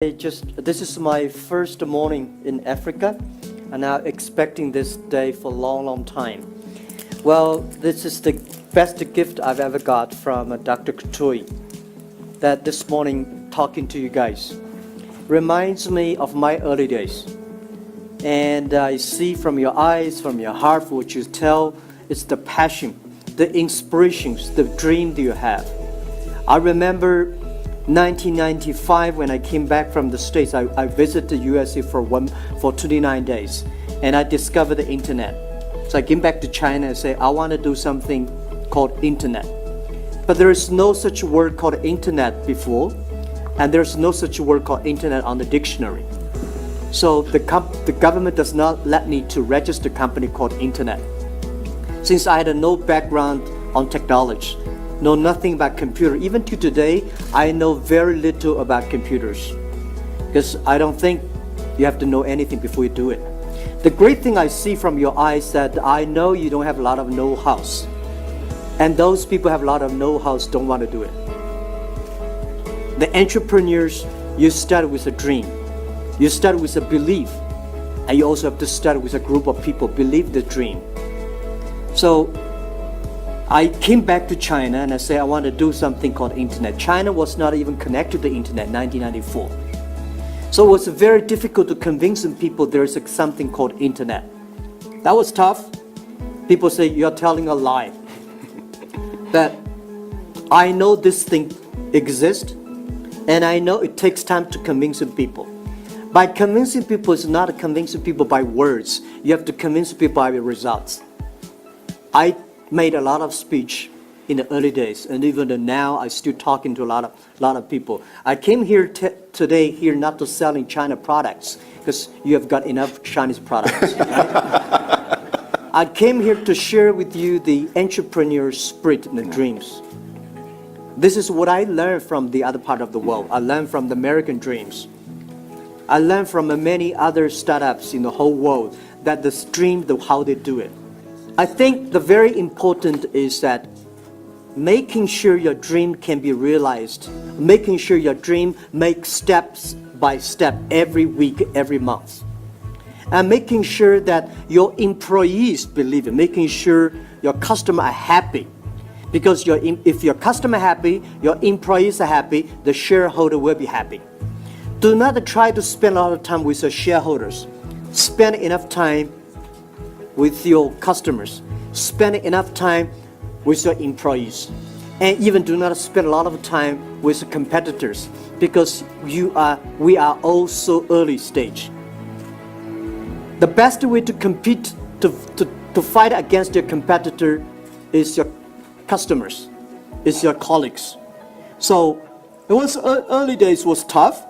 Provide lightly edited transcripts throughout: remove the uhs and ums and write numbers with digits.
This is my first morning in Africa, and I'm expecting this day for a long time. Well, this is the best gift I've ever got from Dr. Kutui, that this morning talking to you guys reminds me of my early days. And I see from your eyes, from your heart, what you tell, it's the passion, the inspirations, the dream that you have. I remember 1995, when I came back from the States, I visited the USA for 29 days, and I discovered the internet. So I came back to China and said, I want to do something called internet. But there is no such word called internet before, and there's no such word called internet on the dictionary. So the government does not let me to register a company called internet. Since I had no background on technology, know nothing about computer. Even to today, I know very little about computers, because I don't think you have to know anything before you do it. The great thing I see from your eyes that I know you don't have a lot of know-hows, and those people have a lot of know-hows don't want to do it. The entrepreneurs, you start with a dream, you start with a belief, and you also have to start with a group of people believe the dream. So I came back to China and I said I want to do something called internet. China was not even connected to the internet in 1994. So it was very difficult to convince people there is something called internet. That was tough. People say you're telling a lie. But I know this thing exists, and I know it takes time to convince people. By convincing people, it's not convincing people by words. You have to convince people by results. I made a lot of speech in the early days, and even now I still talking to a lot of people. I came here today here not to selling China products, because you have got enough Chinese products. Right? I came here to share with you the entrepreneur spirit and the dreams. This is what I learned from the other part of the world. I learned from the American dreams. I learned from many other startups in the whole world that the dream, how they do it. I think the very important is that making sure your dream can be realized, making sure your dream makes steps by step every week, every month, and making sure that your employees believe it, making sure your customers are happy. Because if your customer happy, your employees are happy, the shareholder will be happy. Do not try to spend a lot of time with your shareholders. Spend enough time with your customers, spend enough time with your employees, and even do not spend a lot of time with competitors, because we are all so early stage. The best way to compete, to fight against your competitor is your customers, is your colleagues. So it was early days was tough.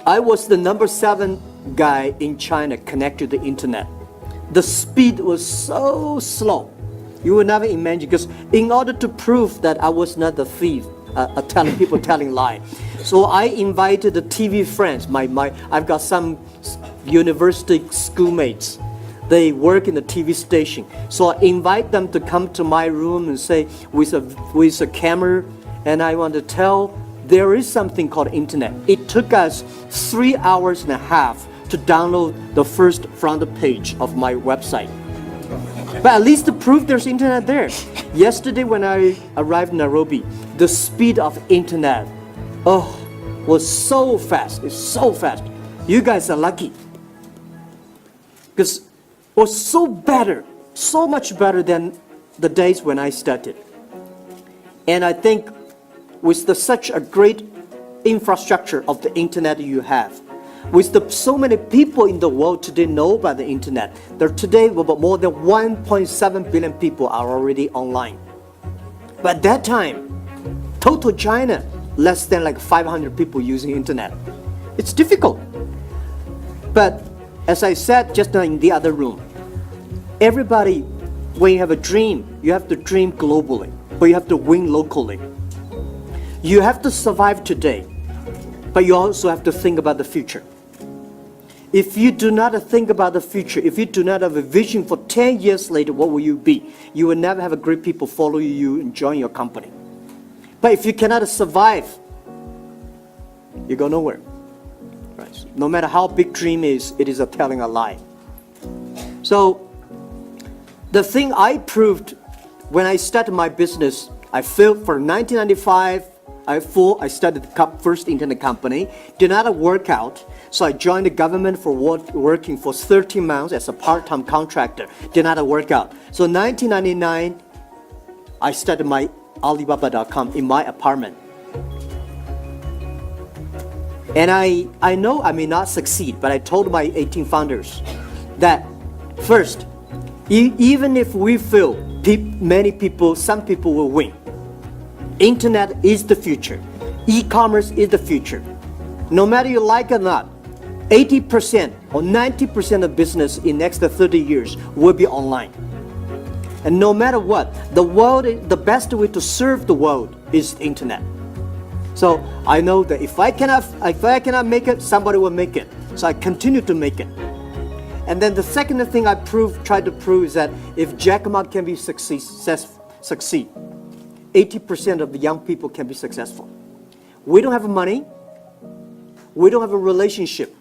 I was the number 7 guy in China connected to the internet. The speed was so slow. You would never imagine, because in order to prove that I was not the thief, telling lies. So I invited the TV friends. I've got some university schoolmates. They work in the TV station. So I invite them to come to my room and say, with a camera, and I want to tell there is something called internet. It took us 3 hours and a half to download the first front page of my website. But at least to prove there's internet there. Yesterday when I arrived in Nairobi, the speed of internet, was so fast. It's so fast. You guys are lucky, because it was so much better than the days when I started. And I think with such a great infrastructure of the internet you have, with so many people in the world today know about the internet. There today about more than 1.7 billion people are already online. But at that time, total China, less than like 500 people using internet. It's difficult. But as I said just now in the other room, everybody, when you have a dream, you have to dream globally, but you have to win locally. You have to survive today, but you also have to think about the future. If you do not think about the future, if you do not have a vision for 10 years later, what will you be? You will never have a great people follow you and join your company. But if you cannot survive, you go nowhere. Right. No matter how big dream is, it is a telling a lie. So the thing I proved when I started my business, I failed for 1995. I started the first internet company. Did not work out. So I joined the government for working for 13 months as a part-time contractor. Did not work out. So 1999, I started my Alibaba.com in my apartment. And I know I may not succeed, but I told my 18 founders that first, even if we fail, some people will win. Internet is the future. E-commerce is the future. No matter you like it or not, 80% or 90% of business in next 30 years will be online. And no matter what, the best way to serve the world is the internet. So I know that if I cannot make it, somebody will make it. So I continue to make it. And then the second thing I tried to prove is that if Jack Ma can be succeed, 80% of the young people can be successful. We don't have money. We don't have a relationship.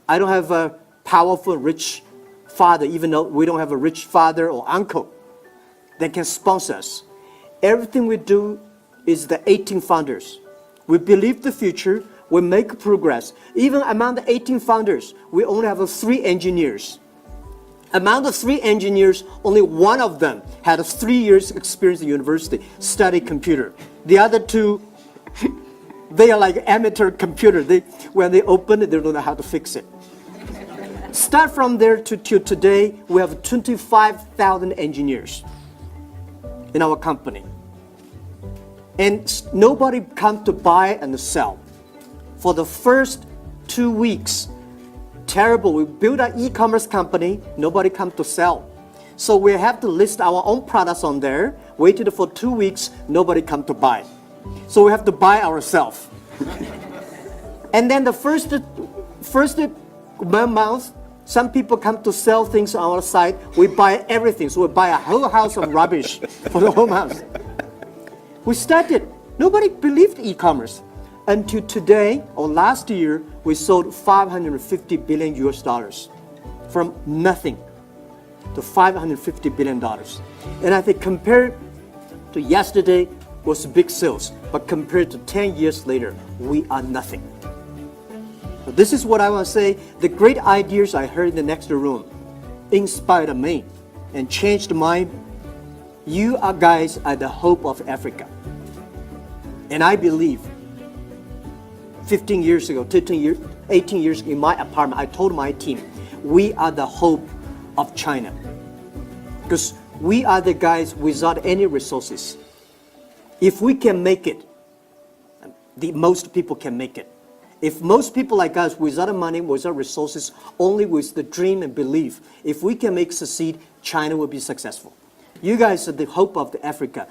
I don't have a powerful, rich father, even though we don't have a rich father or uncle that can sponsor us. Everything we do is the 18 founders. We believe the future. We make progress. Even among the 18 founders, we only have 3 engineers. Among the 3 engineers, only one of them had 3 years experience in university, study computer. The other 2, they are like amateur computer. When they open it, they don't know how to fix it. Start from there to today, we have 25,000 engineers in our company. And nobody comes to buy and sell. For the first 2 weeks, terrible. We built an e-commerce company. Nobody comes to sell. So we have to list our own products on there. Waited for 2 weeks. Nobody comes to buy. So we have to buy ourselves. And then the first month, some people come to sell things on our site. We buy everything. So we buy a whole house of rubbish for the whole month. We started. Nobody believed e-commerce. Until today, or last year, we sold $550 billion US dollars. From nothing to $550 billion. And I think compared to yesterday was big sales. But compared to 10 years later, we are nothing. So this is what I want to say. The great ideas I heard in the next room inspired me and changed my. You guys are the hope of Africa. And I believe 15 years ago, 18 years in my apartment, I told my team, we are the hope of China. Because we are the guys without any resources. If we can make it, most people can make it. If most people like us, without money, without resources, only with the dream and belief, if we can succeed, China will be successful. You guys are the hope of Africa.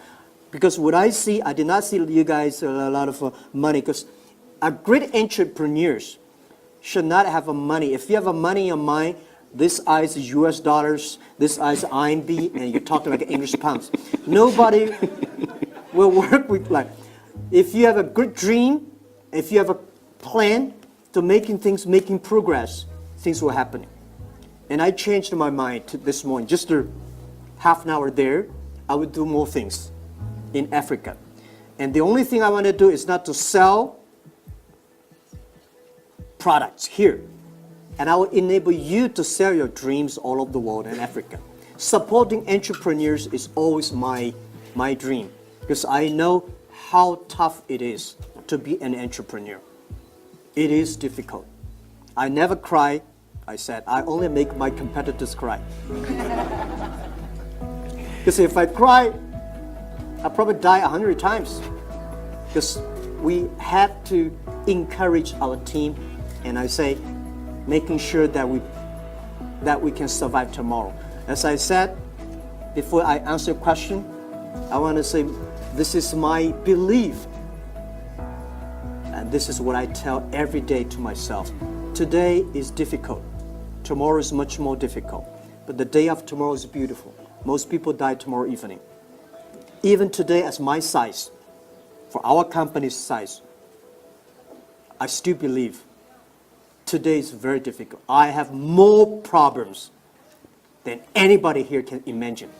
Because what I see, I did not see you guys a lot of money. Because great entrepreneurs should not have money. If you have money in your mind, this is US dollars, this is RMB, and you're talking like English pounds. Nobody will work with like. If you have a good dream, if you have a plan to making progress, things will happen. And I changed my mind this morning. Just a half an hour there, I would do more things in Africa. And the only thing I want to do is not to sell products here. And I will enable you to sell your dreams all over the world in Africa. Supporting entrepreneurs is always my dream. Because I know how tough it is to be an entrepreneur. It is difficult. I never cry. I said, I only make my competitors cry. Because if I cry, I'll probably die 100 times. Because we have to encourage our team, and I say, making sure that we can survive tomorrow. As I said, before I answer your question, I want to say, this is my belief. And this is what I tell every day to myself. Today is difficult. Tomorrow is much more difficult. But the day of tomorrow is beautiful. Most people die tomorrow evening. Even today, as my size, for our company's size, I still believe today is very difficult. I have more problems than anybody here can imagine.